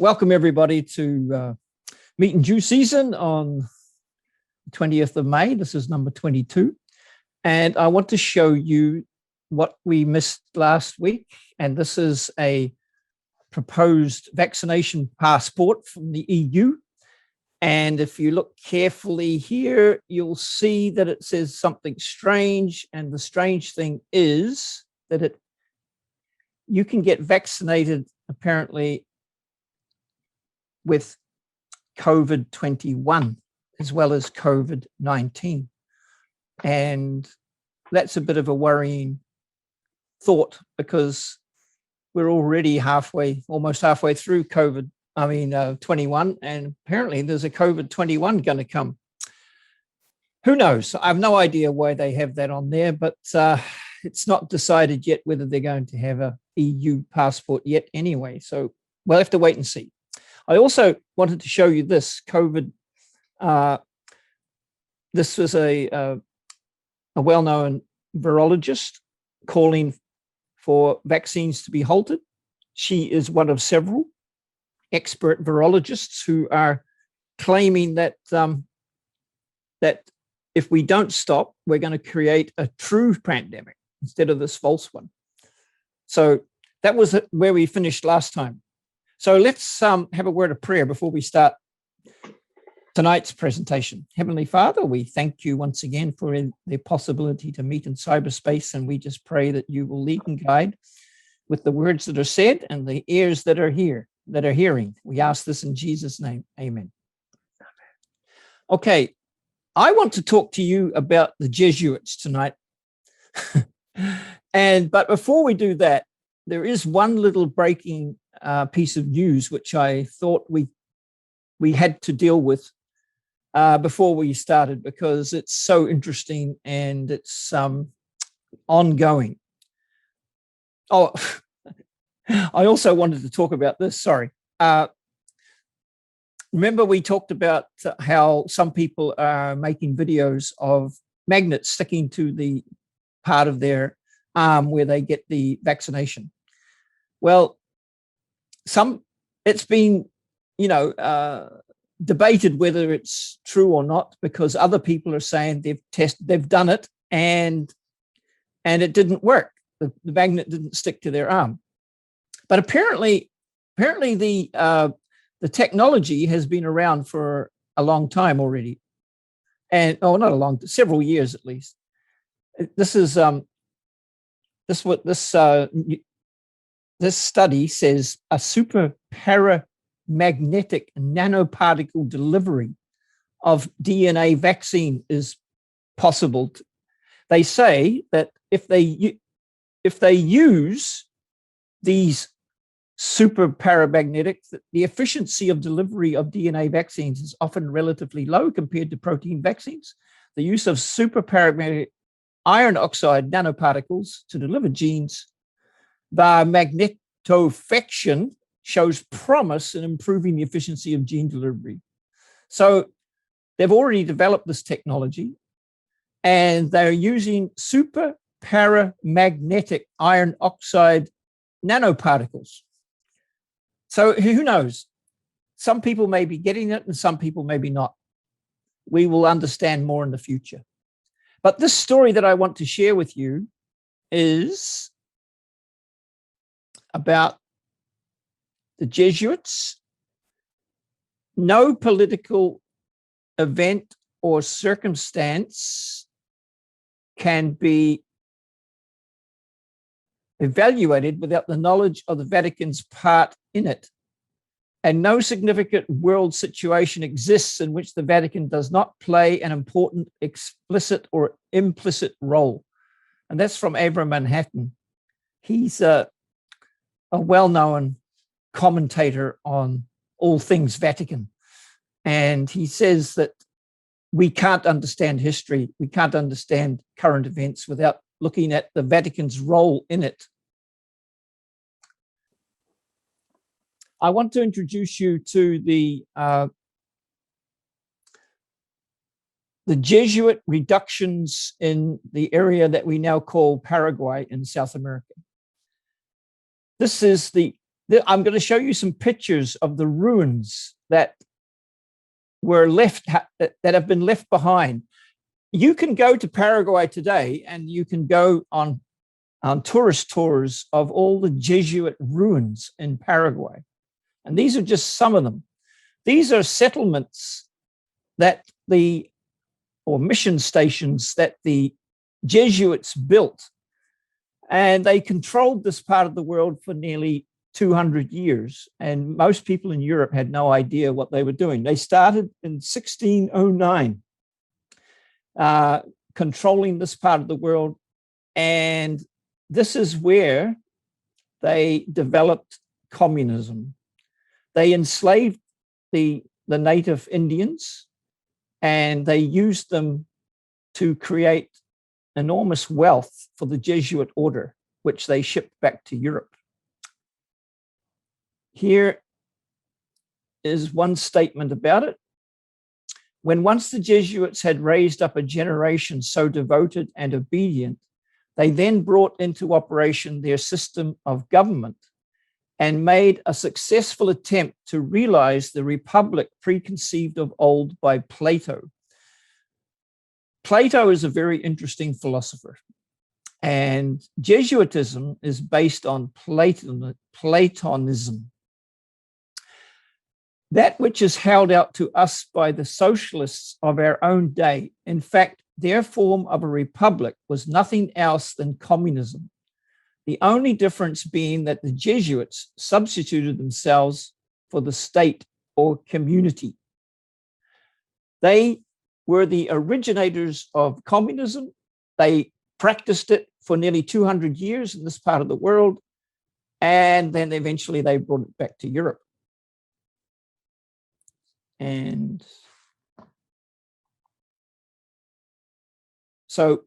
Welcome everybody to Meat and Jew season on the 20th of May. This is number 22. And I want to show you what we missed last week. And this is a proposed vaccination passport from the EU. And if you look carefully here, you'll see that it says something strange. And the strange thing is that you can get vaccinated apparently with COVID-21 as well as COVID-19. And that's a bit of a worrying thought because we're already almost halfway through 21, and apparently there's a COVID-21 going to come. Who knows? I have no idea why they have that on there, but it's not decided yet whether they're going to have a EU passport yet anyway. So we'll have to wait and see. I also wanted to show you this COVID. This was a well-known virologist calling for vaccines to be halted. She is one of several expert virologists who are claiming that that if we don't stop, we're going to create a true pandemic instead of this false one. So that was where we finished last time. So let's have a word of prayer before we start tonight's presentation. Heavenly Father, we thank you once again for the possibility to meet in cyberspace, and we just pray that you will lead and guide with the words that are said and the ears that are hearing. We ask this in Jesus' name. Amen. Okay, I want to talk to you about the Jesuits tonight. But before we do that, there is one little breaking piece of news which I thought we had to deal with before we started because it's so interesting and it's ongoing. Oh, I also wanted to talk about this. Sorry. Remember we talked about how some people are making videos of magnets sticking to the part of their arm where they get the vaccination. Well, it's been, debated whether it's true or not because other people are saying they've done it and it didn't work. The magnet didn't stick to their arm. But apparently the technology has been around for a long time already, and several years at least. This study says a super paramagnetic nanoparticle delivery of DNA vaccine is possible. They say that if they use these super paramagnetic, the efficiency of delivery of DNA vaccines is often relatively low compared to protein vaccines. The use of super paramagnetic iron oxide nanoparticles to deliver genes via magnetofection shows promise in improving the efficiency of gene delivery. So they've already developed this technology and they're using super paramagnetic iron oxide nanoparticles. So who knows? Some people may be getting it and some people maybe not. We will understand more in the future. But this story that I want to share with you is about the Jesuits. No political event or circumstance can be evaluated without the knowledge of the Vatican's part in it. And no significant world situation exists in which the Vatican does not play an important explicit or implicit role. And that's from Abram Manhattan. He's a well-known commentator on all things Vatican. And he says that we can't understand history, we can't understand current events without looking at the Vatican's role in it. I want to introduce you to the Jesuit reductions in the area that we now call Paraguay in South America. This is the I'm going to show you some pictures of the ruins that were left, that have been left behind. You can go to Paraguay today and you can go on tourist tours of all the Jesuit ruins in Paraguay. And these are just some of them. These are settlements or mission stations that the Jesuits built. And they controlled this part of the world for nearly 200 years. And most people in Europe had no idea what they were doing. They started in 1609, controlling this part of the world. And this is where they developed communism. They enslaved the native Indians, and they used them to create enormous wealth for the Jesuit order, which they shipped back to Europe. Here is one statement about it. When once the Jesuits had raised up a generation so devoted and obedient, they then brought into operation their system of government and made a successful attempt to realize the republic preconceived of old by Plato. Plato is a very interesting philosopher, and Jesuitism is based on Platonism. That which is held out to us by the socialists of our own day, in fact, their form of a republic was nothing else than communism. The only difference being that the Jesuits substituted themselves for the state or community. They were the originators of communism. They practiced it for nearly 200 years in this part of the world, and then eventually they brought it back to Europe. And so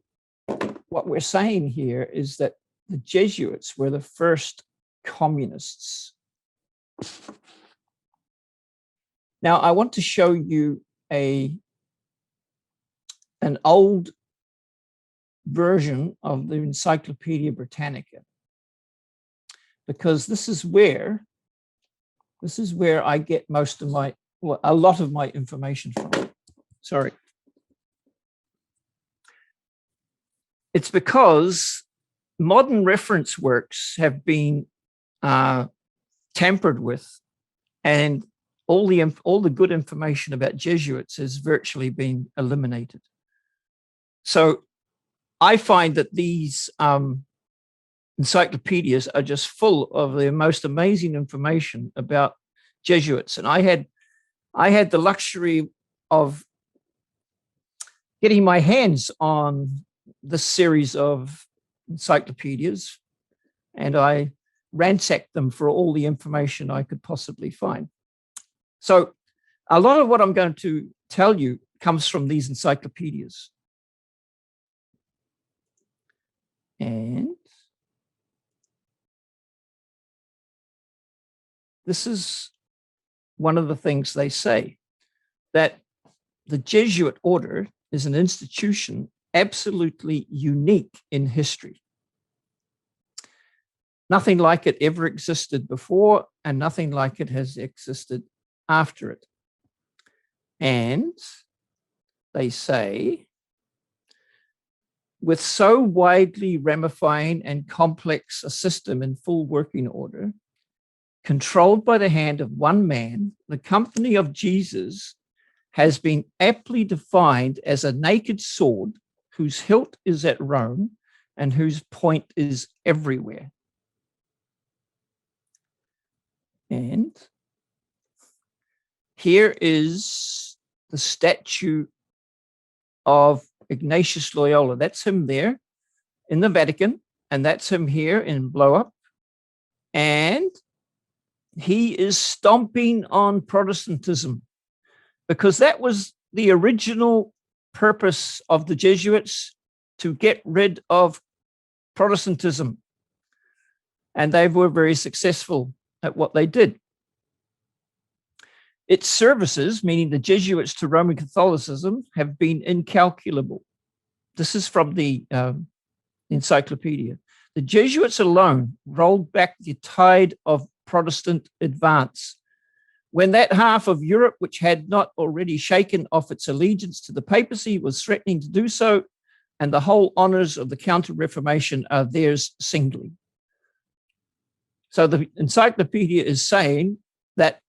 what we're saying here is that the Jesuits were the first communists. Now, I want to show you an old version of the Encyclopedia Britannica, because this is where I get most of a lot of my information from. Sorry. It's because modern reference works have been tampered with, and all the good information about Jesuits has virtually been eliminated. So I find that these encyclopedias are just full of the most amazing information about Jesuits. And I had the luxury of getting my hands on this series of encyclopedias, and I ransacked them for all the information I could possibly find. So a lot of what I'm going to tell you comes from these encyclopedias. And this is one of the things they say, that the Jesuit order is an institution absolutely unique in history. Nothing like it ever existed before, and nothing like it has existed after it. And they say, with so widely ramifying and complex a system in full working order, controlled by the hand of one man, the company of Jesus has been aptly defined as a naked sword whose hilt is at Rome and whose point is everywhere. And here is the statue of Ignatius Loyola. That's him there in the Vatican, and that's him here in Blow Up. And he is stomping on Protestantism, because that was the original purpose of the Jesuits, to get rid of Protestantism. And they were very successful at what they did. Its services, meaning the Jesuits to Roman Catholicism, have been incalculable. This is from the encyclopedia. The Jesuits alone rolled back the tide of Protestant advance. When that half of Europe, which had not already shaken off its allegiance to the papacy, was threatening to do so, and the whole honors of the Counter-Reformation are theirs singly. So the encyclopedia is saying that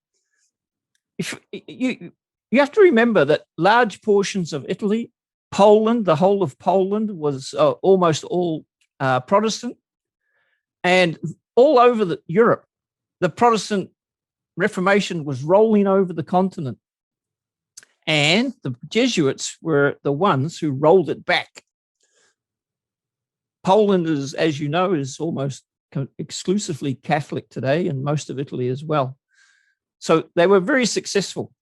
if you have to remember that large portions of Italy, Poland, the whole of Poland was almost all Protestant, and all over Europe, the Protestant Reformation was rolling over the continent, and the Jesuits were the ones who rolled it back. Poland is, as you know, is almost exclusively Catholic today, and most of Italy as well. So they were very successful.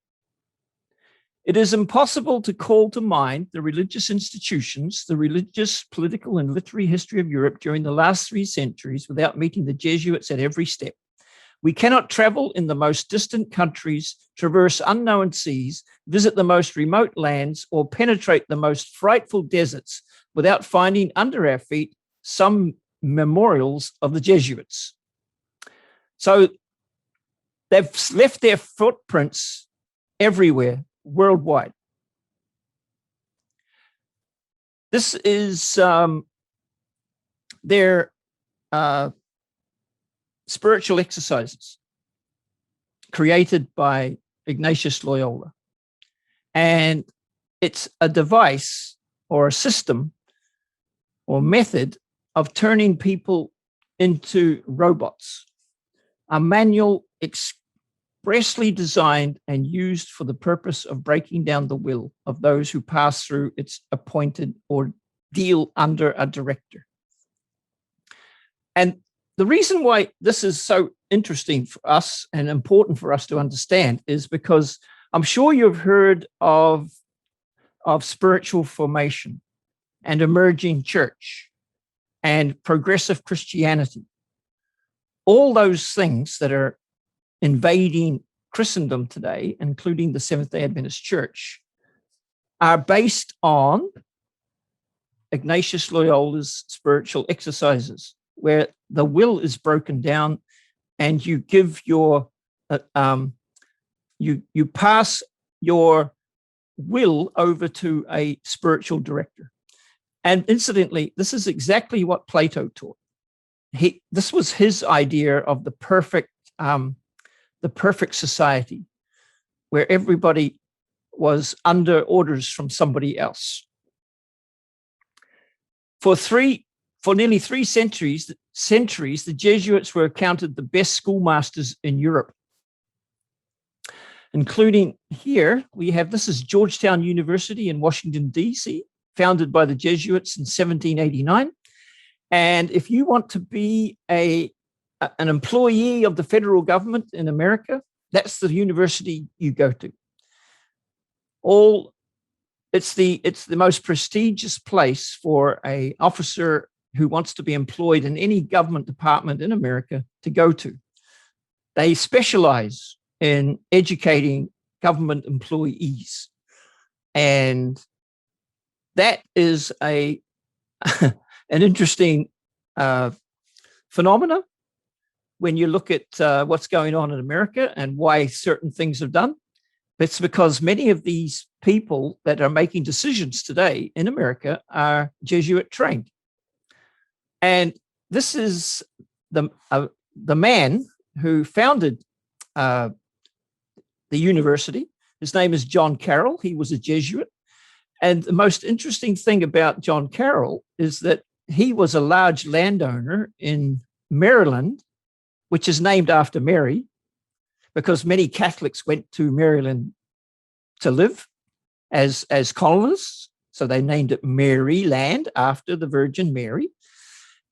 It is impossible to call to mind the religious institutions, the religious, political, and literary history of Europe during the last 3 centuries without meeting the Jesuits at every step. We cannot travel in the most distant countries, traverse unknown seas, visit the most remote lands, or penetrate the most frightful deserts without finding under our feet some memorials of the Jesuits. So they've left their footprints everywhere, worldwide. This is their spiritual exercises created by Ignatius Loyola. And it's a device or a system or method of turning people into robots, a manual expressly designed and used for the purpose of breaking down the will of those who pass through its appointed ordeal under a director. And the reason why this is so interesting for us and important for us to understand is because I'm sure you've heard of spiritual formation and emerging church and progressive Christianity. All those things that are invading Christendom today, including the Seventh-day Adventist Church, are based on Ignatius Loyola's spiritual exercises, where the will is broken down and you give your, you pass your will over to a spiritual director. And incidentally, this is exactly what Plato taught. This was his idea of the perfect society, where everybody was under orders from somebody else. For nearly 3 centuries, the Jesuits were accounted the best schoolmasters in Europe, including here we have, this is Georgetown University in Washington, D.C., founded by the Jesuits in 1789. And if you want to be an employee of the federal government in America, that's the university you go to. It's the most prestigious place for an officer who wants to be employed in any government department in America to go to. They specialize in educating government employees. And that is an interesting phenomena when you look at what's going on in America and why certain things are done. It's because many of these people that are making decisions today in America are Jesuit trained. And this is the man who founded the university. His name is John Carroll. He was a Jesuit. And the most interesting thing about John Carroll is that he was a large landowner in Maryland, which is named after Mary, because many Catholics went to Maryland to live as colonists. So they named it Maryland after the Virgin Mary.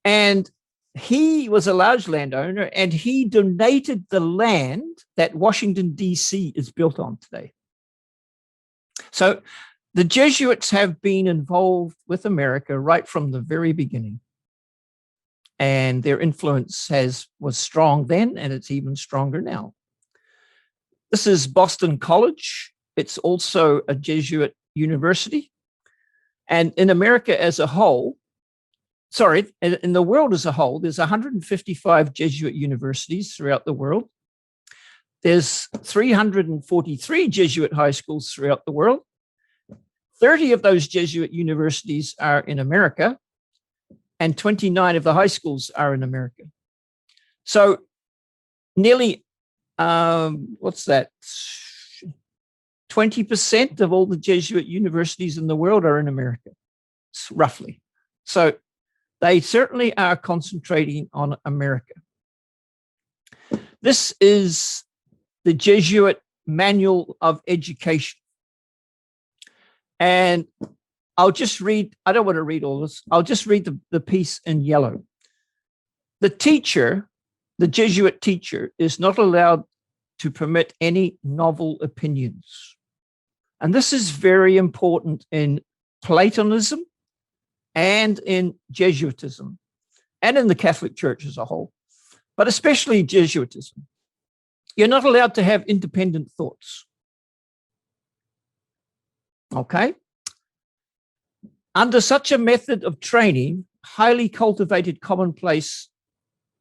And he was a large landowner, and he donated the land that Washington, D.C. is built on today. So the Jesuits have been involved with America right from the very beginning. And their influence was strong then, and it's even stronger now. This is Boston College. It's also a Jesuit university. And in America as a whole, sorry, in the world as a whole, there's 155 Jesuit universities throughout the world. There's 343 Jesuit high schools throughout the world. 30 of those Jesuit universities are in America, and 29 of the high schools are in America. So nearly, what's that? 20% of all the Jesuit universities in the world are in America, roughly. So they certainly are concentrating on America. This is the Jesuit Manual of Education. And I'll just read, I don't want to read all this. I'll just read the piece in yellow. The teacher, the Jesuit teacher, is not allowed to permit any novel opinions. And this is very important in Platonism and in Jesuitism and in the Catholic Church as a whole, but especially Jesuitism. You're not allowed to have independent thoughts. Okay? Under such a method of training, highly cultivated commonplace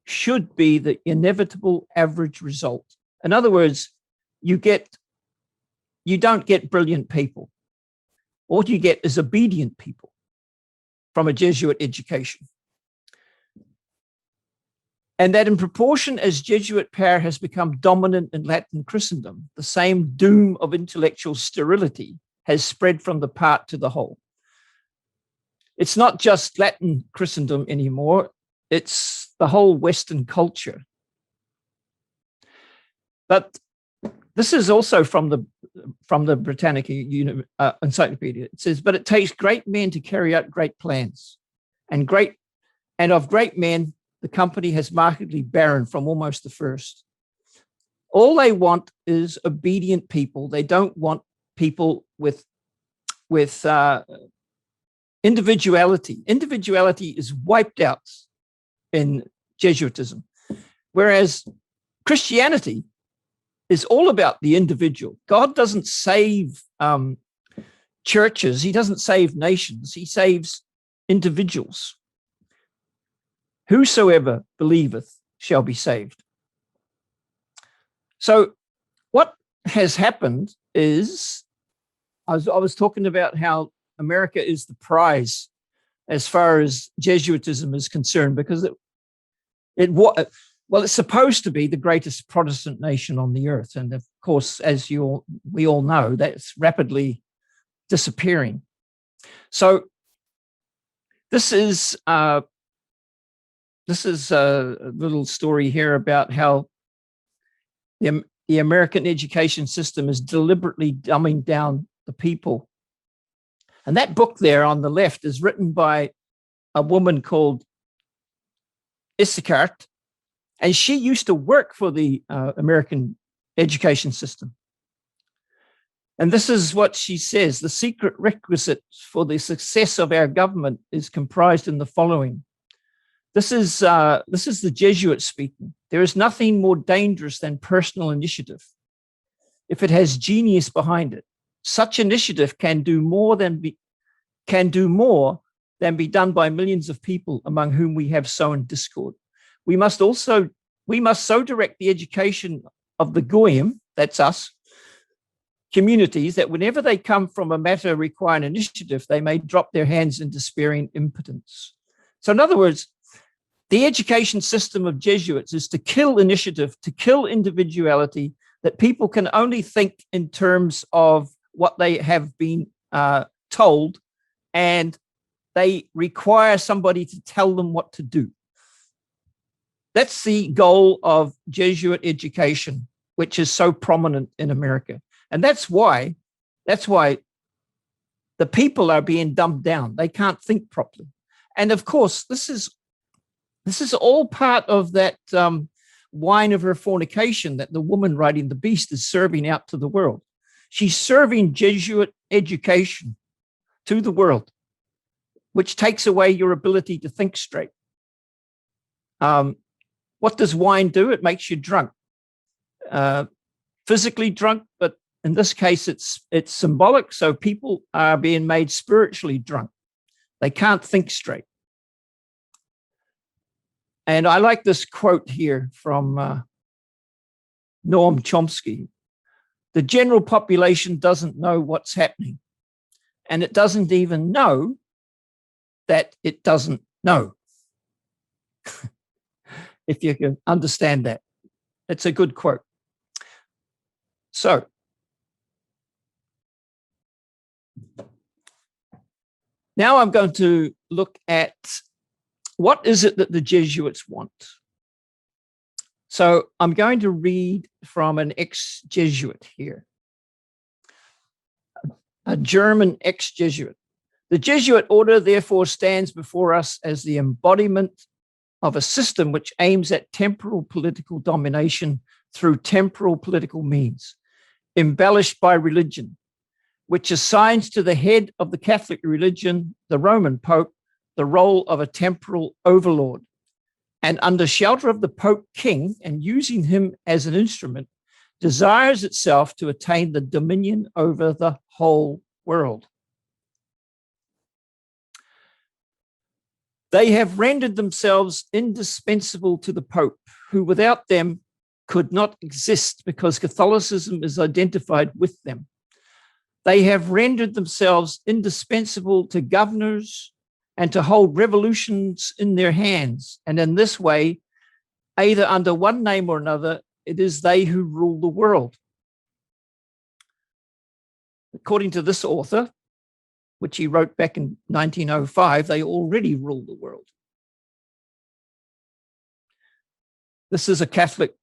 should be the inevitable average result. In other words, you don't get brilliant people. What you get is obedient people from a Jesuit education. And that in proportion as Jesuit power has become dominant in Latin Christendom, the same doom of intellectual sterility has spread from the part to the whole. It's not just Latin Christendom anymore, it's the whole Western culture. But this is also from the Britannica Encyclopedia. It says, but it takes great men to carry out great plans, and of great men, the company has markedly barren from almost the first. All they want is obedient people. They don't want people with individuality. Individuality is wiped out in Jesuitism, whereas Christianity is all about the individual. God doesn't save churches. He doesn't save nations. He saves individuals. Whosoever believeth shall be saved. So what has happened is, I was talking about how America is the prize as far as Jesuitism is concerned, because it's supposed to be the greatest Protestant nation on the earth. And of course, as we all know, that's rapidly disappearing. So this is a little story here about how the American education system is deliberately dumbing down the people. And that book there on the left is written by a woman called Iscart, and she used to work for the American education system. And this is what she says: the secret requisite for the success of our government is comprised in the following. This is the Jesuit speaking. There is nothing more dangerous than personal initiative if it has genius behind it. Such initiative can do more than be done by millions of people among whom we have sown discord. We must so direct the education of the goyim, that's us, communities, that whenever they come from a matter requiring initiative, they may drop their hands in despairing impotence. So in other words, the education system of Jesuits is to kill initiative, to kill individuality, that people can only think in terms of what they have been told, and they require somebody to tell them what to do. That's the goal of Jesuit education, which is so prominent in America. And that's why the people are being dumbed down. They can't think properly. And of course, this is all part of that wine of her fornication that the woman riding the beast is serving out to the world. She's serving Jesuit education to the world, which takes away your ability to think straight. What does wine do? It makes you drunk, physically drunk, but in this case, it's symbolic. So people are being made spiritually drunk. They can't think straight. And I like this quote here from Noam Chomsky. The general population doesn't know what's happening, and it doesn't even know that it doesn't know. If you can understand that. It's a good quote. So, now I'm going to look at what is it that the Jesuits want. So I'm going to read from an ex-Jesuit here, a German ex-Jesuit. The Jesuit order therefore stands before us as the embodiment of a system which aims at temporal political domination through temporal political means, embellished by religion, which assigns to the head of the Catholic religion, the Roman Pope, the role of a temporal overlord, and under shelter of the Pope King and using him as an instrument, desires itself to attain the dominion over the whole world. They have rendered themselves indispensable to the Pope, who without them could not exist because Catholicism is identified with them. They have rendered themselves indispensable to governors and to hold revolutions in their hands. And in this way, either under one name or another, it is they who rule the world. According to this author, which he wrote back in 1905, they already rule the world. This is a Catholic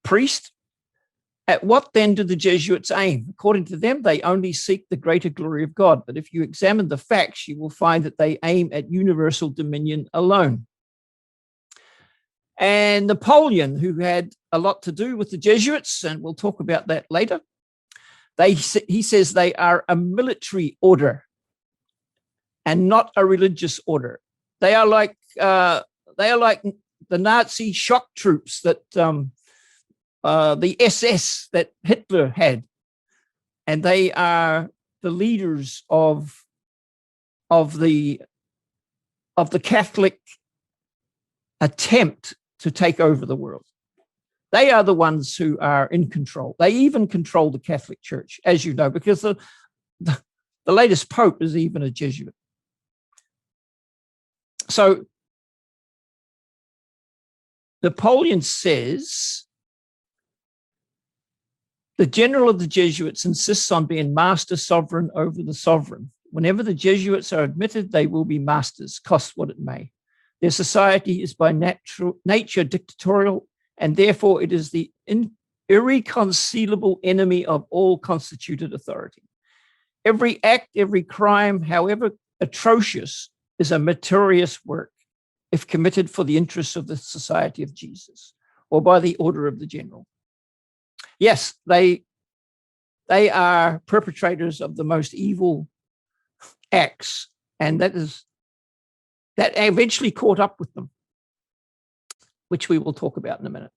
priest. At what then do the Jesuits aim? According to them, they only seek the greater glory of God. But if you examine the facts, you will find that they aim at universal dominion alone. And Napoleon, who had a lot to do with the Jesuits, and we'll talk about that later, he says they are a military order and not a religious order. They are like the Nazi shock troops that the SS that Hitler had, and they are the leaders of the Catholic attempt to take over the world. They are the ones who are in control. They even control the Catholic Church, as you know, because the latest Pope is even a Jesuit. So Napoleon says, the general of the Jesuits insists on being master sovereign over the sovereign. Whenever the Jesuits are admitted, they will be masters, cost what it may. Their society is by nature dictatorial, and therefore it is the irreconcilable enemy of all constituted authority. Every act, every crime, however atrocious, is a meritorious work if committed for the interests of the Society of Jesus or by the order of the general. Yes, they are perpetrators of the most evil acts, and that eventually caught up with them, which we will talk about in a minute.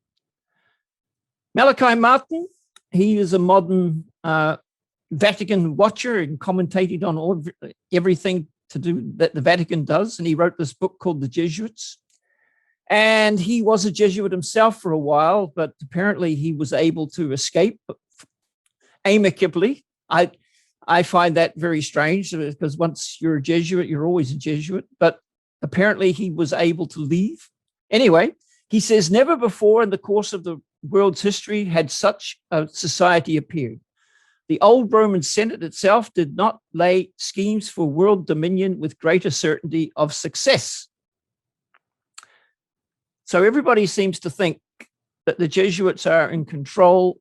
Malachi Martin, he is a modern Vatican watcher and commentated on everything to do that the Vatican does, and he wrote this book called The Jesuits. And he was a Jesuit himself for a while, but apparently he was able to escape amicably. I find that very strange because once you're a Jesuit, you're always a Jesuit, but apparently he was able to leave. Anyway, he says, never before in the course of the world's history had such a society appeared. The old Roman Senate itself did not lay schemes for world dominion with greater certainty of success. So everybody seems to think that the Jesuits are in control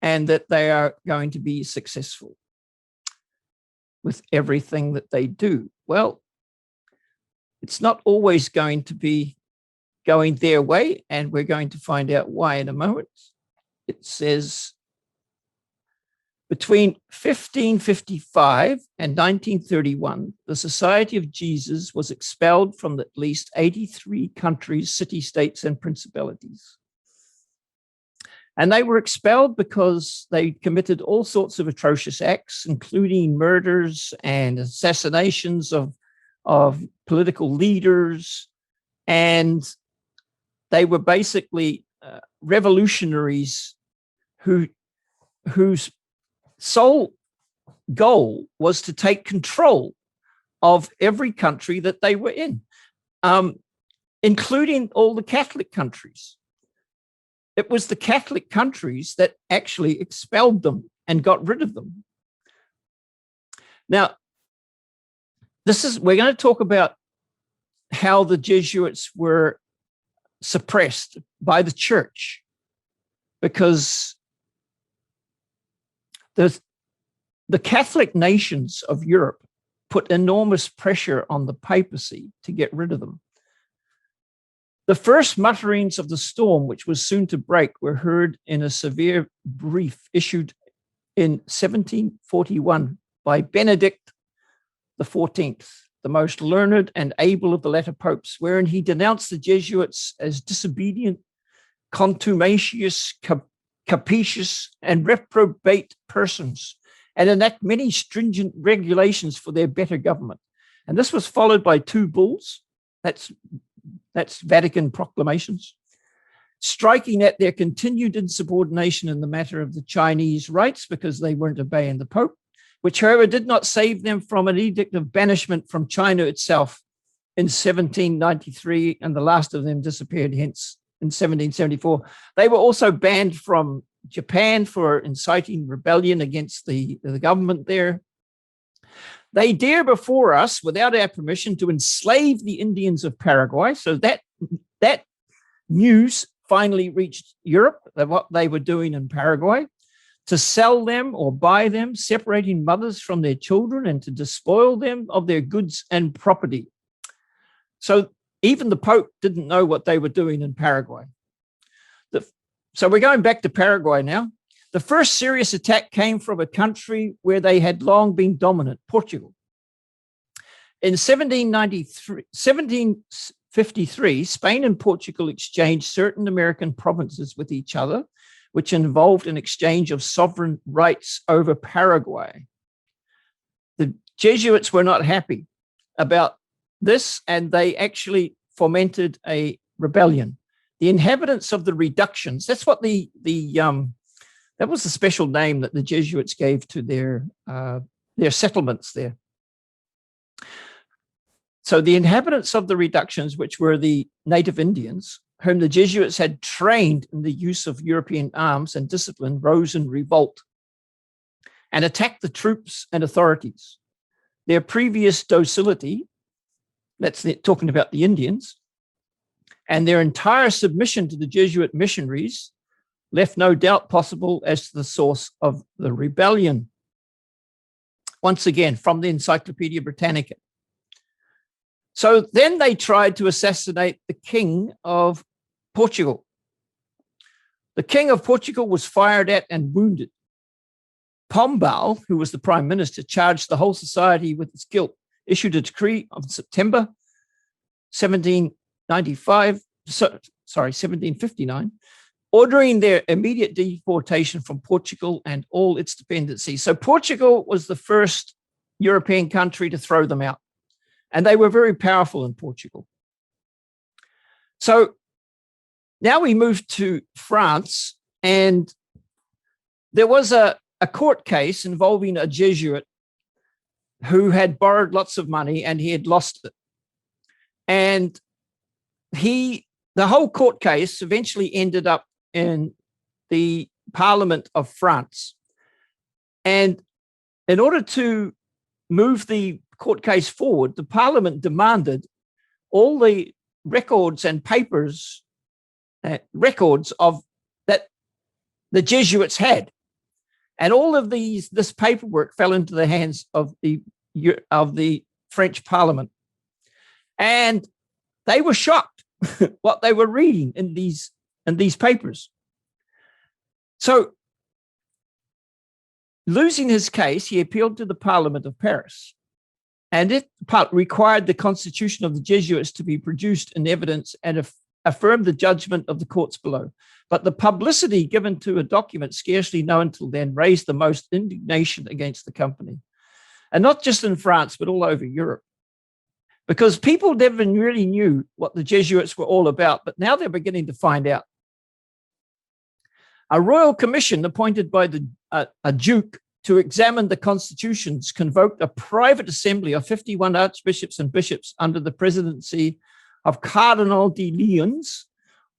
and that they are going to be successful with everything that they do. Well, it's not always going to be going their way, and we're going to find out why in a moment. It says, between 1555 and 1931, the Society of Jesus was expelled from at least 83 countries, city-states, and principalities. And they were expelled because they committed all sorts of atrocious acts, including murders and assassinations of political leaders. And they were basically revolutionaries whose sole goal was to take control of every country that they were in, including all the Catholic countries. It was the Catholic countries that actually expelled them and got rid of them. Now, we're going to talk about how the Jesuits were suppressed by the church, because the Catholic nations of Europe put enormous pressure on the papacy to get rid of them. The first mutterings of the storm, which was soon to break, were heard in a severe brief issued in 1741 by Benedict XIV, the most learned and able of the latter popes, wherein he denounced the Jesuits as disobedient, contumacious, captious, and reprobate persons, and enact many stringent regulations for their better government. And this was followed by 2 bulls, that's Vatican proclamations, striking at their continued insubordination in the matter of the Chinese rites because they weren't obeying the Pope, which, however, did not save them from an edict of banishment from China itself in 1793, and the last of them disappeared hence in 1774. They were also banned from Japan for inciting rebellion against the government there. They dare before us, without our permission, to enslave the Indians of Paraguay. So that news finally reached Europe, of what they were doing in Paraguay, to sell them or buy them, separating mothers from their children, and to despoil them of their goods and property. So even the Pope didn't know what they were doing in Paraguay. So we're going back to Paraguay now. The first serious attack came from a country where they had long been dominant, Portugal. In 1753, Spain and Portugal exchanged certain American provinces with each other, which involved an exchange of sovereign rights over Paraguay. The Jesuits were not happy about this, and they actually fomented a rebellion. The inhabitants of the reductions, that's what that was the special name that the Jesuits gave to their settlements there. So the inhabitants of the reductions, which were the native Indians, whom the Jesuits had trained in the use of European arms and discipline, rose in revolt and attacked the troops and authorities. Their previous docility, that's talking about the Indians, and their entire submission to the Jesuit missionaries left no doubt possible as to the source of the rebellion. Once again, from the Encyclopedia Britannica. So then they tried to assassinate the King of Portugal. The King of Portugal was fired at and wounded. Pombal, who was the Prime Minister, charged the whole society with its guilt, issued a decree of September 1759, ordering their immediate deportation from Portugal and all its dependencies. So Portugal was the first European country to throw them out, and they were very powerful in Portugal. So now we move to France, and there was a court case involving a Jesuit who had borrowed lots of money and he had lost it. And the whole court case eventually ended up in the Parliament of France. And in order to move the court case forward, the Parliament demanded all the records and papers, records of that the Jesuits had. And all of this paperwork fell into the hands of the French Parliament. And they were shocked what they were reading in these papers. So, losing his case, he appealed to the Parliament of Paris, and it required the constitution of the Jesuits to be produced in evidence and affirmed the judgment of the courts below. But the publicity given to a document scarcely known until then raised the most indignation against the company, and not just in France, but all over Europe. because people never really knew what the Jesuits were all about, but now they're beginning to find out. A royal commission appointed by a duke to examine the constitutions convoked a private assembly of 51 archbishops and bishops under the presidency of Cardinal de Lyons,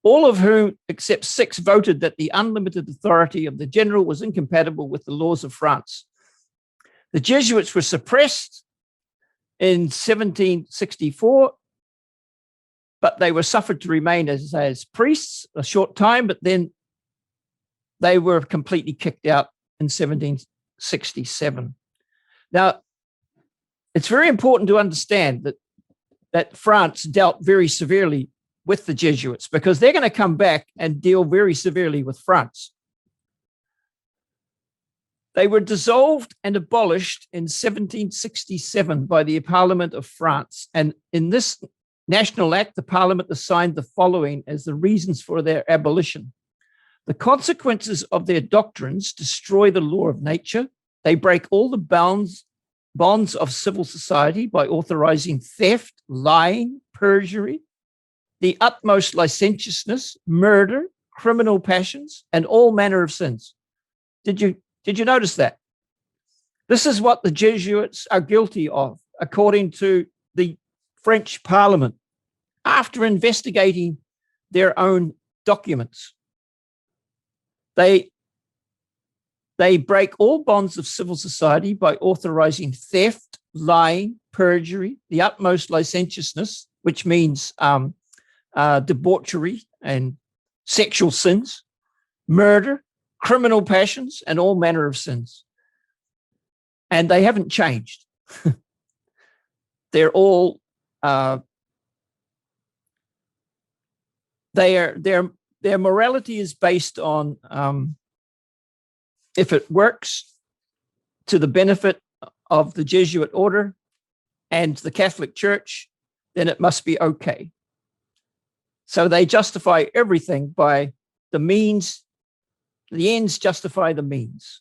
all of whom, except 6, voted that the unlimited authority of the general was incompatible with the laws of France. The Jesuits were suppressed in 1764, but they were suffered to remain as priests a short time, but then they were completely kicked out in 1767. Now, it's very important to understand that France dealt very severely with the Jesuits, because they're going to come back and deal very severely with France. They were dissolved and abolished in 1767 by the Parliament of France. And in this national act, the Parliament assigned the following as the reasons for their abolition. The consequences of their doctrines destroy the law of nature. They break all the bonds of civil society by authorizing theft, lying, perjury, the utmost licentiousness, murder, criminal passions, and all manner of sins. Did you notice that? This is what the Jesuits are guilty of, according to the French Parliament, after investigating their own documents. They break all bonds of civil society by authorizing theft, lying, perjury, the utmost licentiousness, which means debauchery and sexual sins, murder, criminal passions, and all manner of sins. And they haven't changed. They're all their morality is based on if it works to the benefit of the Jesuit order and the Catholic Church, then it must be okay. So they justify everything by the means. The ends justify the means.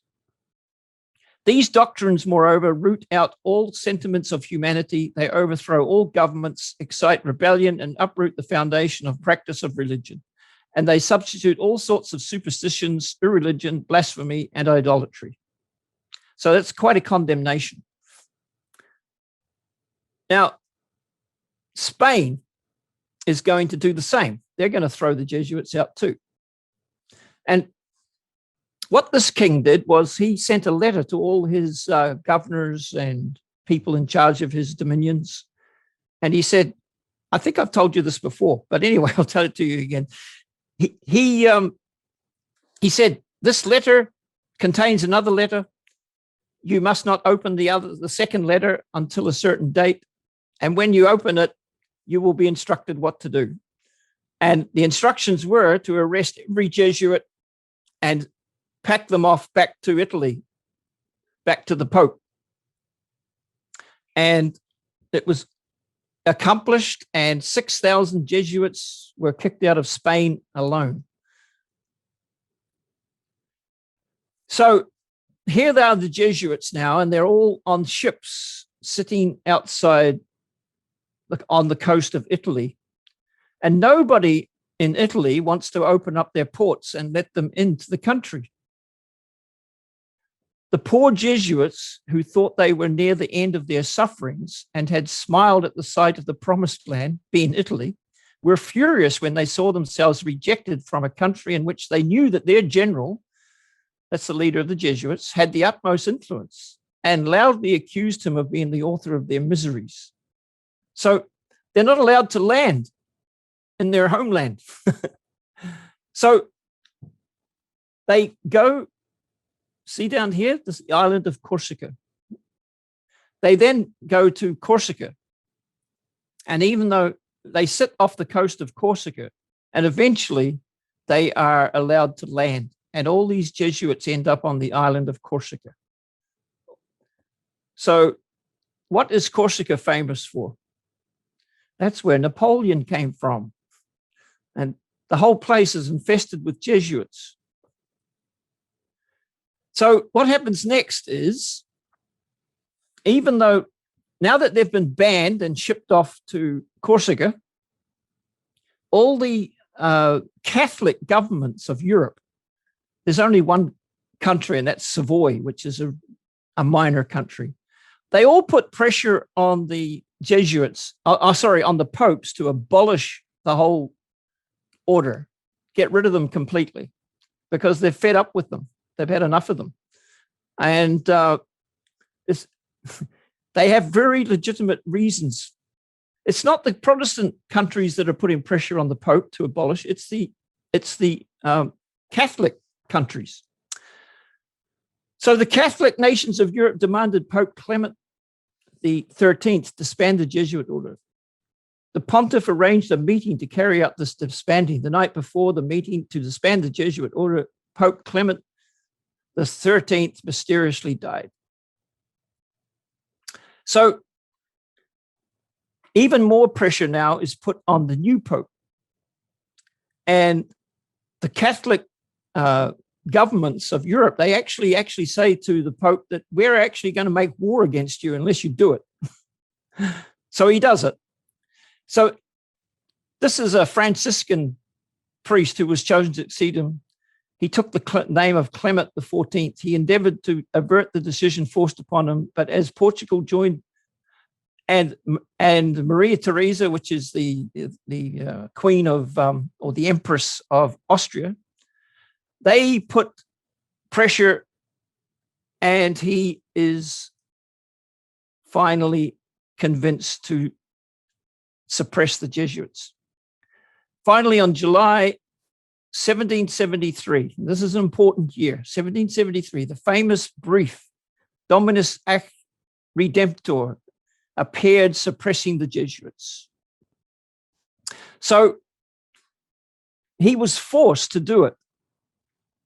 These doctrines, moreover, root out all sentiments of humanity. They overthrow all governments, excite rebellion, and uproot the foundation of practice of religion. And they substitute all sorts of superstitions, irreligion, blasphemy, and idolatry. So that's quite a condemnation. Now, Spain is going to do the same. They're going to throw the Jesuits out too. And what this king did was he sent a letter to all his governors and people in charge of his dominions. And he said, I think I've told you this before, but anyway, I'll tell it to you again. He said, this letter contains another letter. You must not open the second letter until a certain date. And when you open it, you will be instructed what to do. And the instructions were to arrest every Jesuit and pack them off back to Italy, back to the Pope. And it was accomplished, and 6,000 Jesuits were kicked out of Spain alone. So here they are, the Jesuits now, and they're all on ships sitting outside on the coast of Italy. And nobody in Italy wants to open up their ports and let them into the country. The poor Jesuits, who thought they were near the end of their sufferings and had smiled at the sight of the promised land, being Italy, were furious when they saw themselves rejected from a country in which they knew that their general, that's the leader of the Jesuits, had the utmost influence, and loudly accused him of being the author of their miseries. So they're not allowed to land in their homeland. So they go, see down here, this is the island of Corsica. They then go to Corsica. And even though they sit off the coast of Corsica, and eventually they are allowed to land, and all these Jesuits end up on the island of Corsica. So what is Corsica famous for? That's where Napoleon came from. And the whole place is infested with Jesuits. So what happens next is, even though now that they've been banned and shipped off to Corsica, all the Catholic governments of Europe, there's only one country, and that's Savoy, which is a minor country. They all put pressure on the Jesuits, on the popes to abolish the whole order, get rid of them completely, because they're fed up with them. They've had enough of them. And they have very legitimate reasons. It's not the Protestant countries that are putting pressure on the Pope to abolish. It's the Catholic countries. So the Catholic nations of Europe demanded Pope Clement the 13th disband the Jesuit order. The pontiff arranged a meeting to carry out this disbanding. The night before the meeting to disband the Jesuit order, Pope Clement the 13th mysteriously died. So even more pressure now is put on the new Pope. And the Catholic governments of Europe, they actually say to the Pope that we're actually going to make war against you unless you do it. So he does it. So this is a Franciscan priest who was chosen to succeed him. He took the name of Clement the 14th. He endeavored to avert the decision forced upon him, but as Portugal joined and Maria Theresa, which is the queen of, or the empress of Austria, they put pressure, and he is finally convinced to suppress the Jesuits. Finally, on July 1773, this is an important year, 1773, the famous brief, Dominus Ac Redemptor, appeared suppressing the Jesuits. So he was forced to do it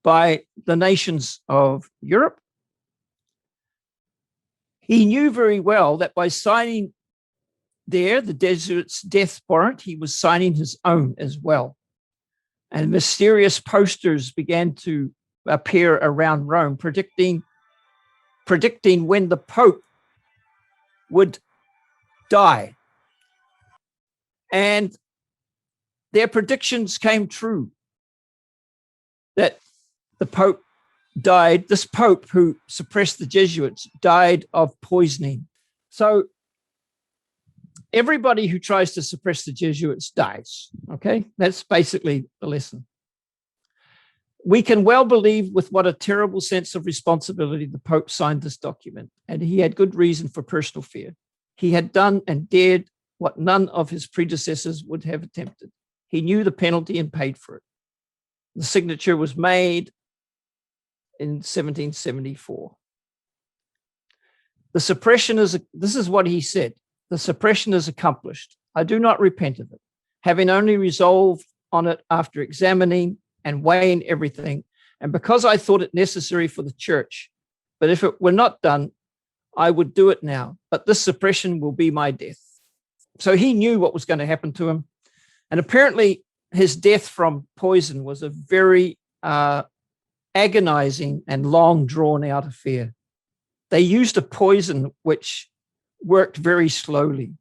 by the nations of Europe. He knew very well that by signing the Jesuits' death warrant, he was signing his own as well. And mysterious posters began to appear around Rome, predicting when the Pope would die. And their predictions came true, that the Pope died, this Pope who suppressed the Jesuits died of poisoning. So everybody who tries to suppress the Jesuits dies, okay? That's basically the lesson. We can well believe with what a terrible sense of responsibility the Pope signed this document, and he had good reason for personal fear. He had done and dared what none of his predecessors would have attempted. He knew the penalty and paid for it. The signature was made in 1774. The suppression is, this is what he said, the suppression is accomplished. I do not repent of it, having only resolved on it after examining and weighing everything, and because I thought it necessary for the church. But if it were not done, I would do it now. But this suppression will be my death. So he knew what was going to happen to him. And apparently his death from poison was a very agonizing and long drawn out affair. They used a poison which worked very slowly.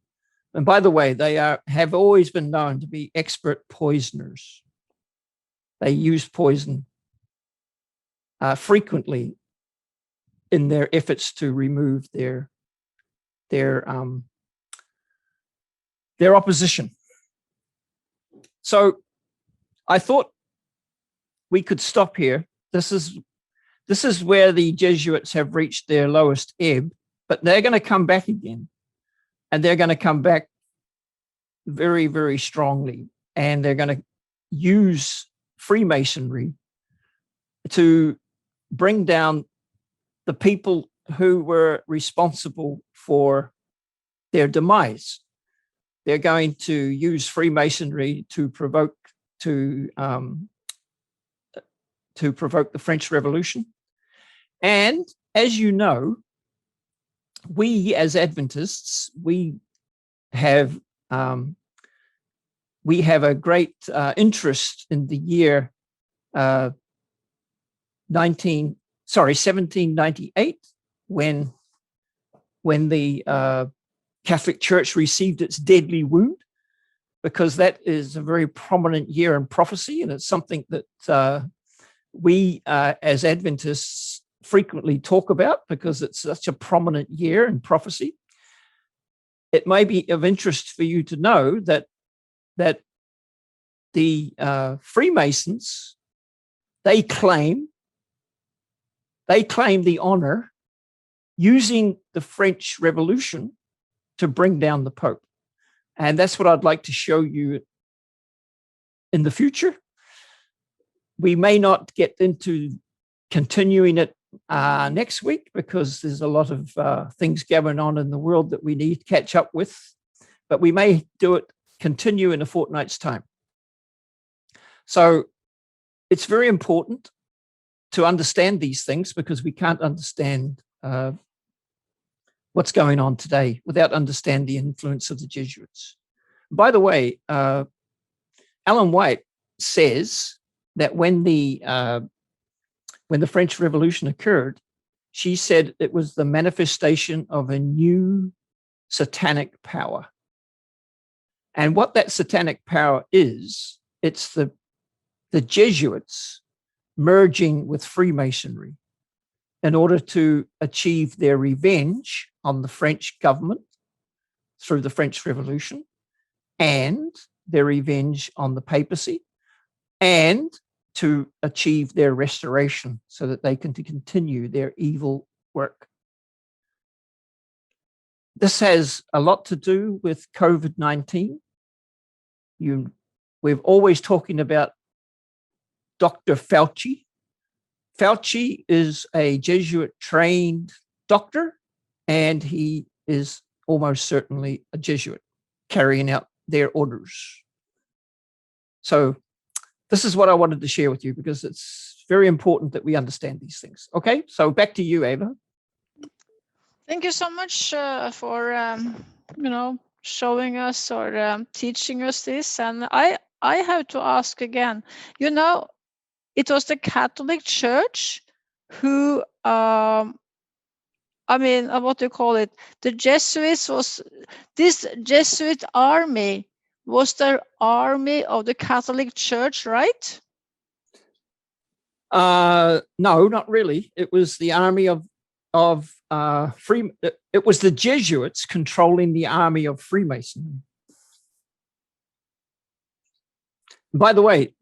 And by the way, they have always been known to be expert poisoners. They use poison frequently in their efforts to remove their opposition. So I thought we could stop here. This is where the Jesuits have reached their lowest ebb, but they're going to come back again, and they're going to come back very, very strongly, and they're going to use Freemasonry to bring down the people who were responsible for their demise. They're going to use Freemasonry to provoke the French Revolution. And as you know, we as Adventists, we have a great interest in the year 1798, when the Catholic Church received its deadly wound, because that is a very prominent year in prophecy, and it's something that we as Adventists frequently talk about because it's such a prominent year in prophecy. It may be of interest for you to know that the Freemasons, they claim the honor using the French Revolution to bring down the Pope. And that's what I'd like to show you in the future. We may not get into continuing it next week because there's a lot of things going on in the world that we need to catch up with, but we may continue in a fortnight's time. So it's very important to understand these things, because we can't understand what's going on today without understanding the influence of the Jesuits. By the way, Ellen White says that when the French Revolution occurred, she said it was the manifestation of a new satanic power. And what that satanic power is, it's the Jesuits merging with Freemasonry in order to achieve their revenge on the French government through the French Revolution, and their revenge on the papacy, and to achieve their restoration so that they can continue their evil work. This has a lot to do with COVID-19. We're always talking about Dr. Fauci. Fauci is a Jesuit-trained doctor, and he is almost certainly a Jesuit carrying out their orders. So this is what I wanted to share with you, because it's very important that we understand these things. Okay, so back to you, Ava. Thank you so much for showing us or teaching us this. And I have to ask again. It was the Catholic Church who, what do you call it? The Jesuits this Jesuit army was the army of the Catholic Church, right? No, not really. It was the army of it was the Jesuits controlling the army of Freemasonry. By the way,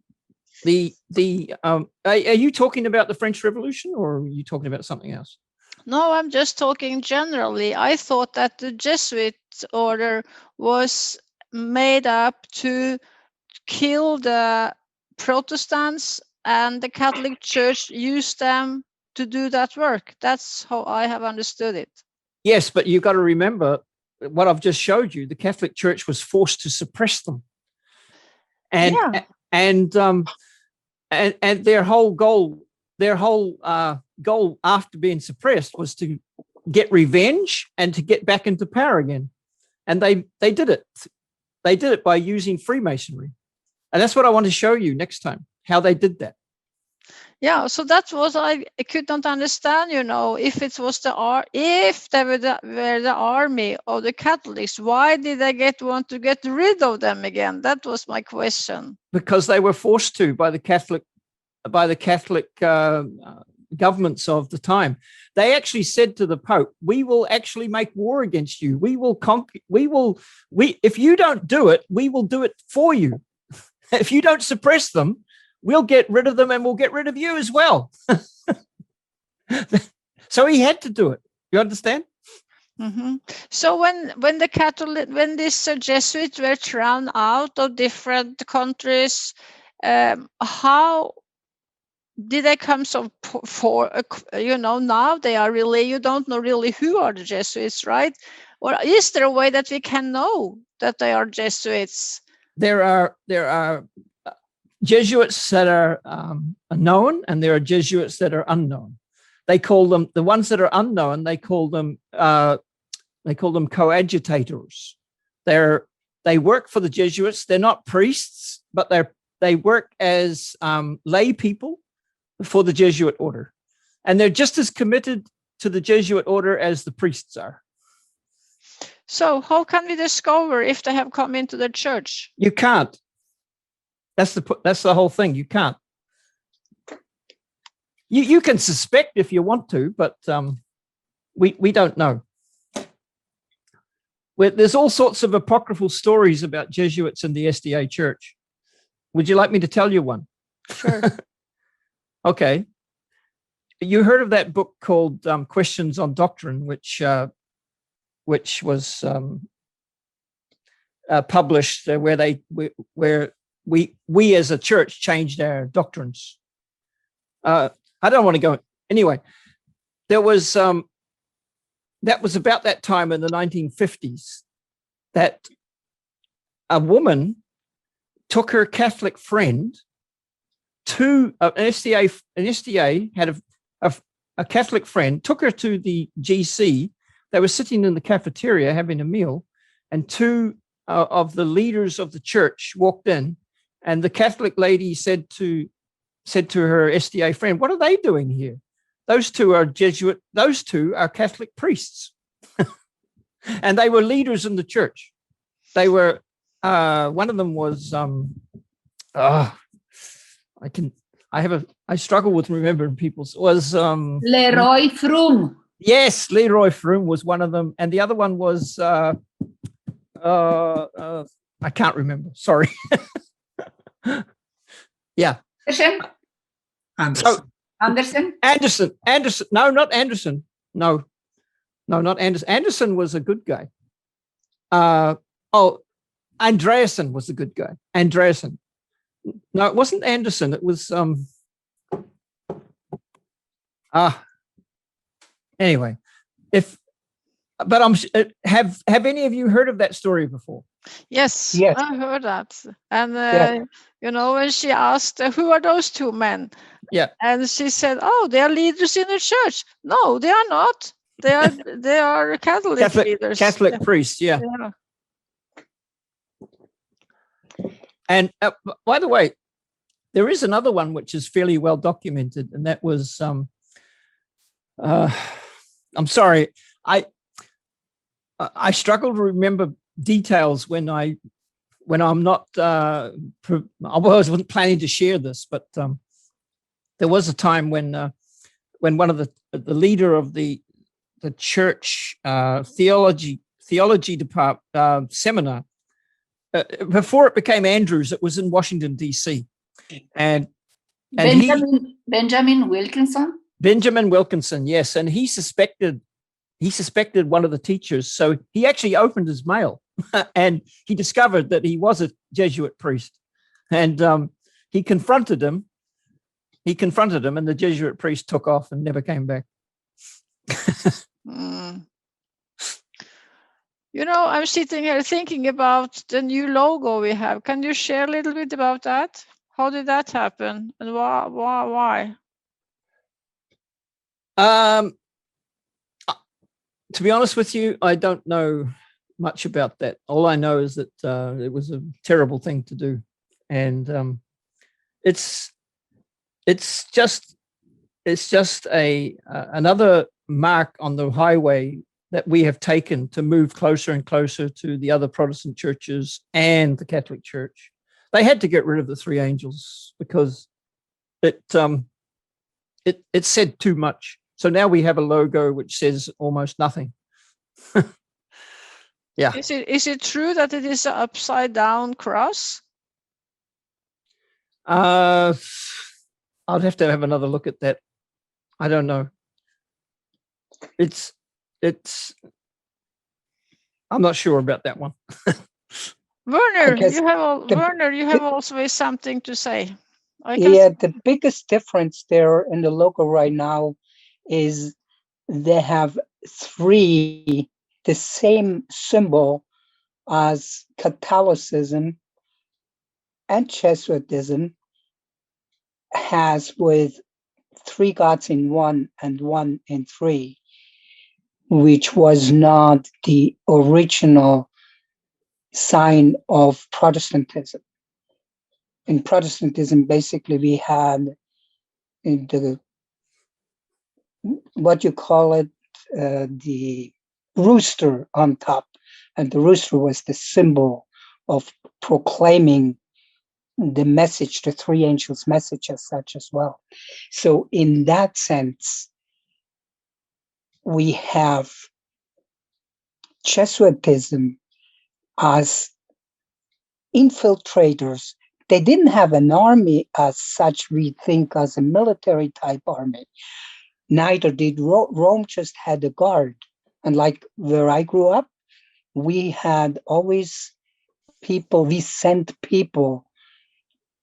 are you talking about the French Revolution, or are you talking about something else? No, I'm just talking generally. I thought that the Jesuit order was made up to kill the Protestants, and the Catholic Church used them to do that work. That's how I have understood it. Yes, but you've got to remember what I've just showed you. The Catholic Church was forced to suppress them. And their whole goal after being suppressed was to get revenge and to get back into power again. And they did it. They did it by using Freemasonry. And that's what I want to show you next time, how they did that. Yeah, so that was I could not understand, if it was if they were the army of the Catholics, why did they want to get rid of them again? That was my question. Because they were forced to by the Catholic governments of the time. They actually said to the Pope, "We will actually make war against you. We will conquer. If you don't do it, we will do it for you. If you don't suppress them, we'll get rid of them, and we'll get rid of you as well." So he had to do it. You understand? Mm-hmm. So when these Jesuits were thrown out of different countries, how did they come now they are really, you don't know really who are the Jesuits, right? Or is there a way that we can know that they are Jesuits? There are Jesuits that are known, and there are Jesuits that are unknown. They call them, the ones that are unknown, they call them coadjutors. They work for the Jesuits. They're not priests, but they work as lay people for the Jesuit order. And they're just as committed to the Jesuit order as the priests are. So how can we discover if they have come into the church? You can't. That's the whole thing. You can't. You can suspect if you want to, but we don't know. There's all sorts of apocryphal stories about Jesuits in the SDA Church. Would you like me to tell you one? Sure. Okay. You heard of that book called Questions on Doctrine, which was published where we as a church changed our doctrines. I don't want to go anyway. There was that was about that time in the 1950s that a woman took her Catholic friend to an SDA had a Catholic friend, took her to the GC. They were sitting in the cafeteria having a meal, and two of the leaders of the church walked in, and the Catholic lady said to her SDA friend, "What are they doing here? Those two are Jesuit. Those two are Catholic priests." And they were leaders in the church. They were, one of them was, I struggle with remembering people's, was, Leroy Froom. Yes, Leroy Froom was one of them. And the other one was, I can't remember. Sorry. Yeah. Anderson? Anderson. No, not Anderson. No, not Anderson. Anderson was a good guy. Andreasen was the good guy. Andreasen. No, it wasn't Anderson. It was anyway. Have any of you heard of that story before? Yes, Yes. I heard that. And Yeah. when she asked, "Who are those two men?" Yeah. And she said, "Oh, they are leaders in the church." No, they are not. They are Catholic leaders. Catholic priests, yeah. Yeah. And by the way, there is another one which is fairly well documented, and that was I'm sorry, I struggle to remember details when I'm not. I wasn't planning to share this, but there was a time when one of the leader of the church theology department seminar. Before it became Andrews, it was in Washington, D.C. And Benjamin Wilkinson? Benjamin Wilkinson, yes. And he suspected one of the teachers. So he actually opened his mail and he discovered that he was a Jesuit priest. And he confronted him. And the Jesuit priest took off and never came back. I'm sitting here thinking about the new logo we have. Can you share a little bit about that? How did that happen, and why? To be honest with you, I don't know much about that. All I know is that it was a terrible thing to do, and it's just another mark on the highway that we have taken to move closer and closer to the other Protestant churches and the Catholic Church. They had to get rid of the three angels because it said too much. So now we have a logo which says almost nothing. Yeah. Is it true that it is an upside down cross? I'd have to have another look at that. I don't know. I'm not sure about that one. Werner, guess you have also something to say. The biggest difference there in the logo right now is they have the same symbol as Catholicism and Jesuitism has, with three gods in one and one in three, which was not the original sign of Protestantism. In Protestantism, basically, we had the rooster on top, and the rooster was the symbol of proclaiming the message, the three angels' message as such as well. So in that sense, we have Jesuitism as infiltrators. They didn't have an army as such, we think, as a military type army. Neither did Rome, just had a guard. And like where I grew up, we had always people, we sent people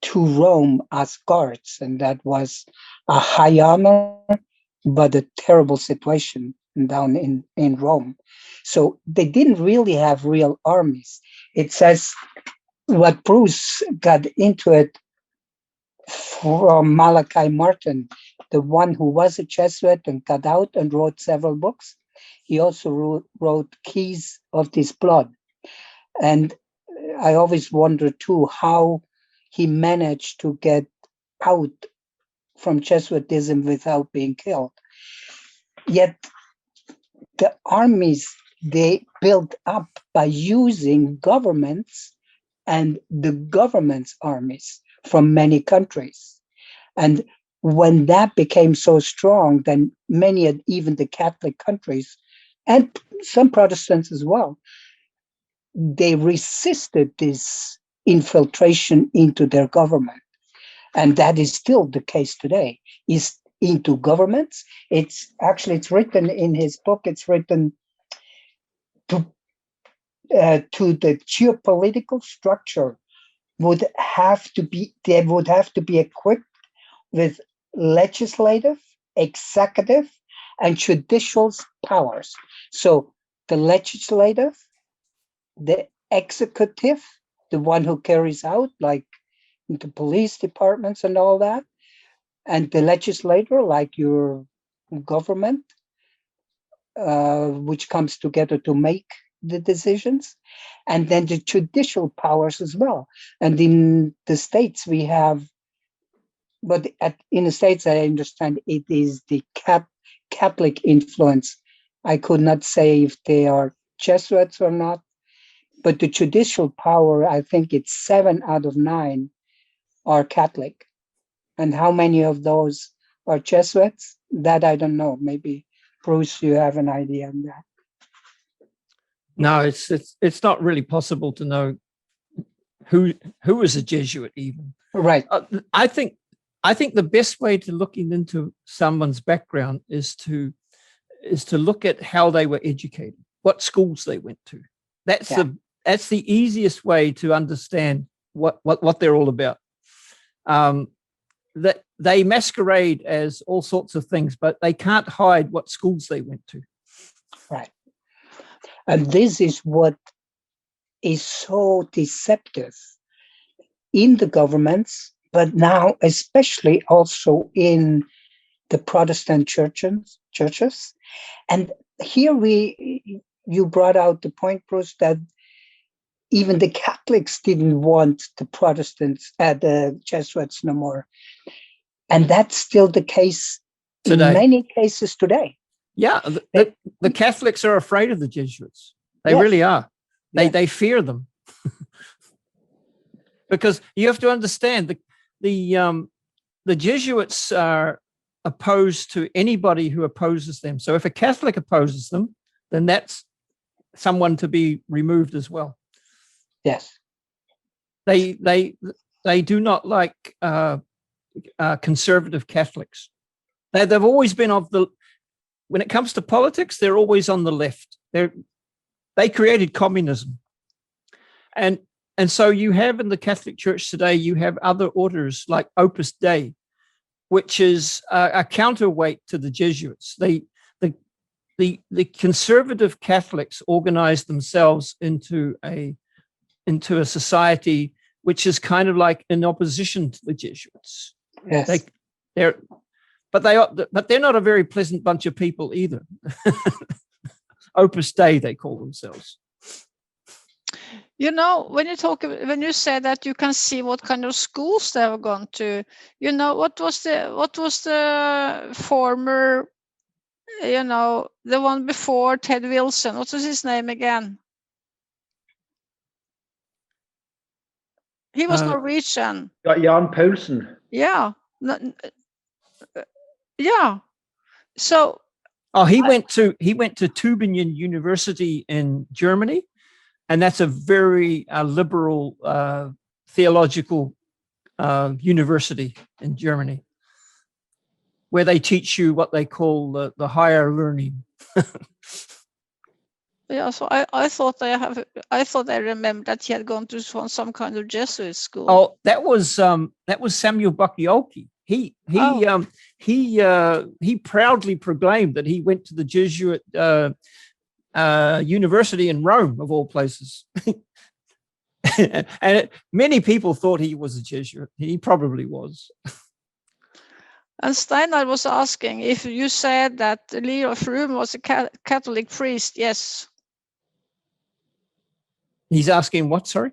to Rome as guards, and that was a high honor, but a terrible situation down in Rome. So they didn't really have real armies. It says what Bruce got into it from Malachi Martin, the one who was a Jesuit and got out and wrote several books. He also wrote Keys of This Blood. And I always wonder too how he managed to get out from Jesuitism without being killed. Yet the armies they built up by using governments and the government's armies from many countries. And when that became so strong, then many, even the Catholic countries, and some Protestants as well, they resisted this infiltration into their government. And that is still the case today, is into governments. It's written in his book, it's written to the geopolitical structure they would have to be equipped with legislative, executive, and judicial powers. So the legislative, the executive, the one who carries out, like the police departments and all that, and the legislator, like your government, which comes together to make the decisions, and then the judicial powers as well. And in the States we have, but in the States I understand it is the Catholic influence. I could not say if they are Jesuits or not, but the judicial power, I think it's 7 out of 9 are Catholic. And how many of those are Jesuits? That I don't know. Maybe Bruce, you have an idea on that. No, it's not really possible to know who is a Jesuit even. Right. I think the best way to looking into someone's background is to look at how they were educated, what schools they went to. That's the easiest way to understand what they're all about. That they masquerade as all sorts of things, but they can't hide what schools they went to. Right. And this is what is so deceptive in the governments, but now especially also in the Protestant churches. And here you brought out the point, Bruce, that even the Catholics didn't want the Protestants, the Jesuits no more. And that's still the case today. In many cases today. Yeah, the Catholics are afraid of the Jesuits. They really are. They fear them. Because you have to understand the Jesuits are opposed to anybody who opposes them. So if a Catholic opposes them, then that's someone to be removed as well. Yes. They do not like conservative Catholics. They've always been when it comes to politics, they're always on the left. They created communism. And so you have in the Catholic Church today, you have other orders like Opus Dei, which is a counterweight to the Jesuits. The conservative Catholics organized themselves into a society which is kind of like in opposition to the Jesuits. Yes. But they're not a very pleasant bunch of people either. Opus Dei, they call themselves. You know, when you say that you can see what kind of schools they have gone to, you know, what was the former, you know, the one before Ted Wilson? What was his name again? He was Uh, Norwegian. Jan Paulsen. Yeah. Yeah. So Oh, he went to Tübingen University in Germany, and that's a very liberal theological university in Germany, where they teach you what they call the higher learning. yeah, so I thought I remembered that he had gone to some kind of Jesuit school. Oh, that was Samuel Bacchiocchi. He proudly proclaimed that he went to the Jesuit university in Rome, of all places. And many people thought he was a Jesuit. He probably was. And Steinar was asking if you said that Leo Froome was a Catholic priest. Yes. He's asking what, sorry?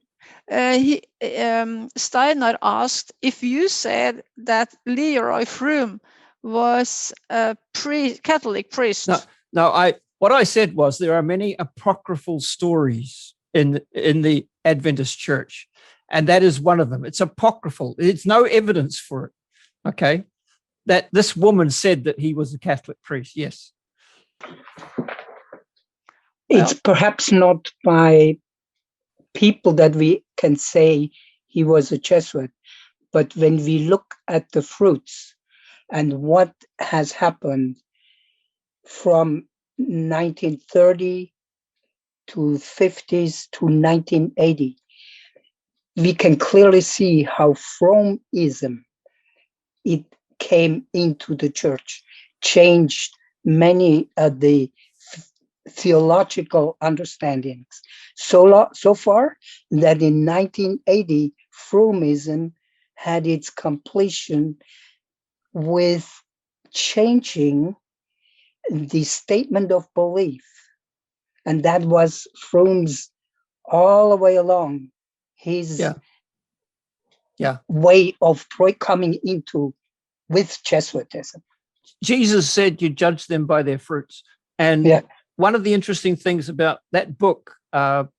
Steinar asked if you said that Leroy Froome was a Catholic priest. No. What I said was there are many apocryphal stories in the Adventist Church, and that is one of them. It's apocryphal. It's no evidence for it. Okay, that this woman said that he was a Catholic priest. Yes, It's perhaps not by people that we can say he was a Jesuit, but when we look at the fruits and what has happened from 1930 to 50s to 1980, we can clearly see how Frommeism, it came into the church, changed many of the theological understandings. So far that in 1980, Frommeism had its completion with changing the statement of belief. And that was Fromme's all the way along, his way of coming into with Jesuitism. Jesus said you judge them by their fruits. And one of the interesting things about that book, Seventh-day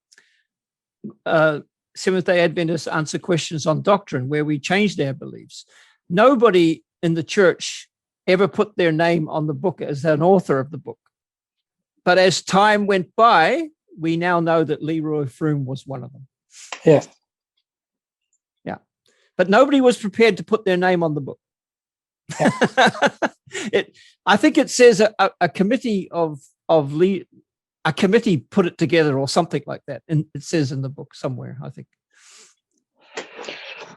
Adventists Answer Questions on Doctrine, where we changed our beliefs, nobody in the church ever put their name on the book as an author of the book. But as time went by, we now know that Leroy Froome was one of them. Yeah. Yeah. But nobody was prepared to put their name on the book. Yeah. I think it says a committee a committee put it together or something like that. And it says in the book somewhere, I think.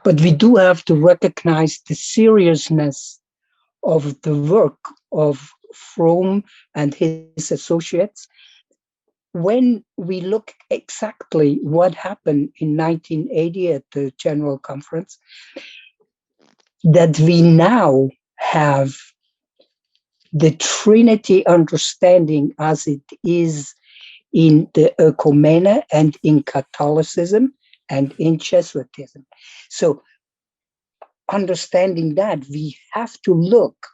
But we do have to recognize the seriousness of the work of Fromme and his associates. When we look exactly what happened in 1980 at the General Conference, that we now have the Trinity understanding as it is in the Ecumene and in Catholicism and in Jesuitism. So understanding that, we have to look,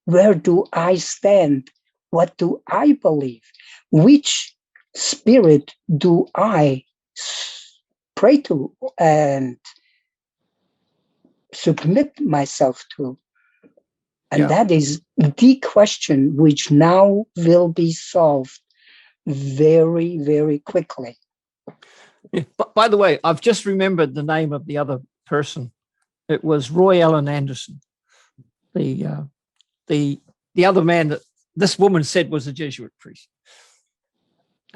where do I stand? What do I believe? Which spirit do I pray to and submit myself to? And that is the question which now will be solved very, very quickly. Yeah. But by the way, I've just remembered the name of the other person. It was Roy Allen Anderson, the other man that this woman said was a Jesuit priest.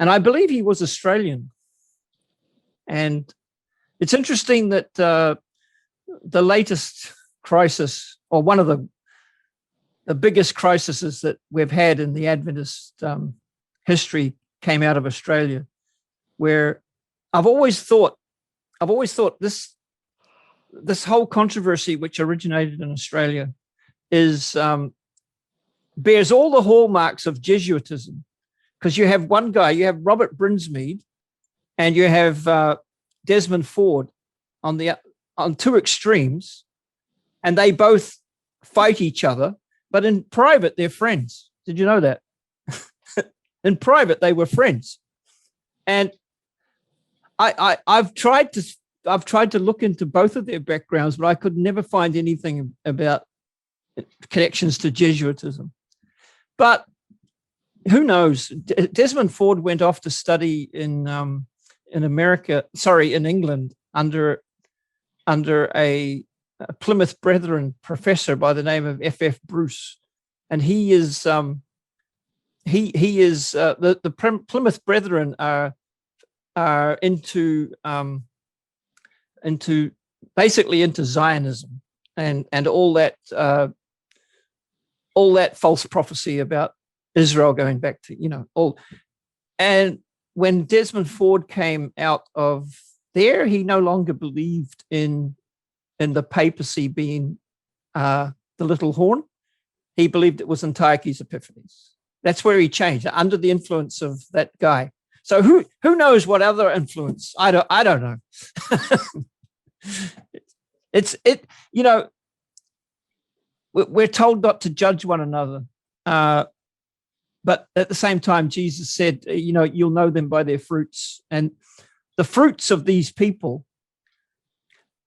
And I believe he was Australian. And it's interesting that the latest crisis, or one of the biggest crises that we've had in the Adventist history, came out of Australia, where I've always thought this whole controversy, which originated in Australia, is bears all the hallmarks of Jesuitism, because you have one guy, you have Robert Brinsmead, and you have Desmond Ford on two extremes, and they both fight each other, but in private they're friends. Did you know that? In private they were friends, and I've tried to I've tried to look into both of their backgrounds, but I could never find anything about connections to Jesuitism. But who knows? Desmond Ford went off to study in England under a Plymouth Brethren professor by the name of F.F. Bruce, and he is the Plymouth Brethren are into basically into Zionism and all that false prophecy about Israel going back to all. And when Desmond Ford came out of there, he no longer believed in the papacy being the little horn. He believed it was Antiochus Epiphanes. That's where he changed, under the influence of that guy. So who knows what other influence? I don't know. We're told not to judge one another, but at the same time, Jesus said, you'll know them by their fruits, and the fruits of these people.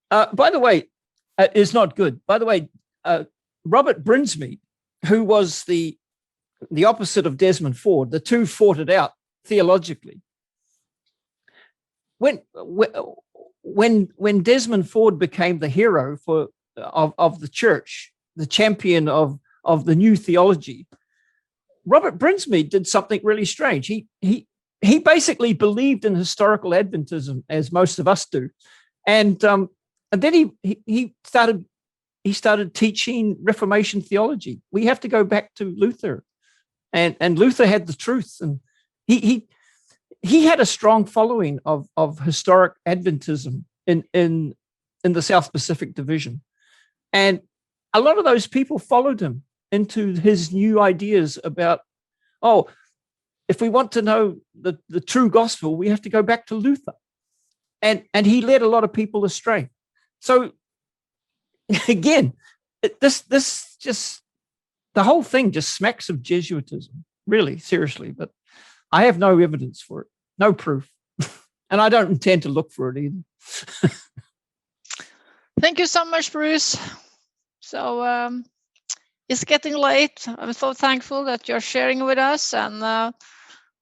By the way, is not good. By the way, Robert Brinsmead, who was the opposite of Desmond Ford, the two fought it out theologically. When Desmond Ford became the hero of the church, the champion of the new theology, Robert Brinsmead did something really strange. He basically believed in historical Adventism, as most of us do, and then he started teaching Reformation theology. We have to go back to Luther, and Luther had the truth, and he had a strong following of historic Adventism in the South Pacific Division, and a lot of those people followed him into his new ideas about, if we want to know the true gospel, we have to go back to Luther, and he led a lot of people astray. So again, this just, the whole thing just smacks of Jesuitism, really, seriously. But I have no evidence for it, no proof, and I don't intend to look for it either. Thank you so much, Bruce. So it's getting late. I'm so thankful that you're sharing with us. And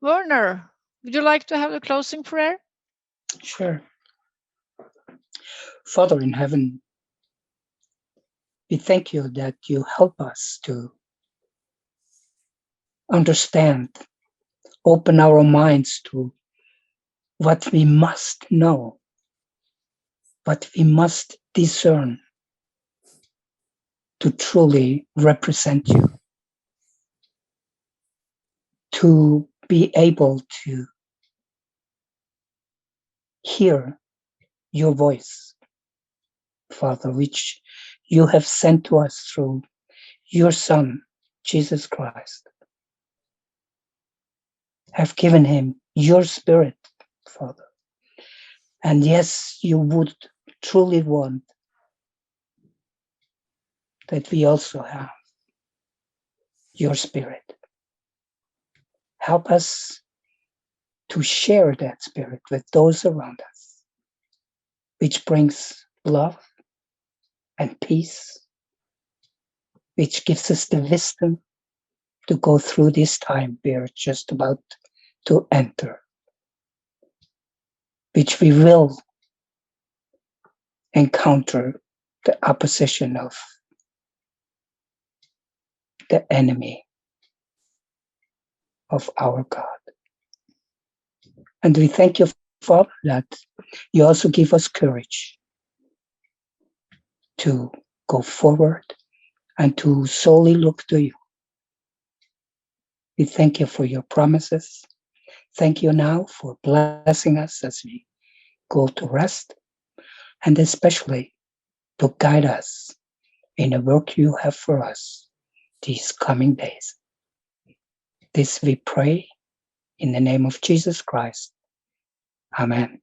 Werner, would you like to have the closing prayer? Sure. Father in heaven, we thank you that you help us to understand, open our minds to what we must know, what we must discern to truly represent you, to be able to hear your voice, Father, which you have sent to us through your Son, Jesus Christ. Have given him your Spirit, Father. And yes, you would truly want that we also have your Spirit. Help us to share that Spirit with those around us, which brings love and peace, which gives us the wisdom to go through this time we're just about to enter, which we will encounter the opposition of the enemy of our God. And we thank you, Father, that you also give us courage to go forward and to solely look to you. We thank you for your promises. Thank you now for blessing us as we go to rest, and especially to guide us in the work you have for us these coming days. This we pray in the name of Jesus Christ. Amen.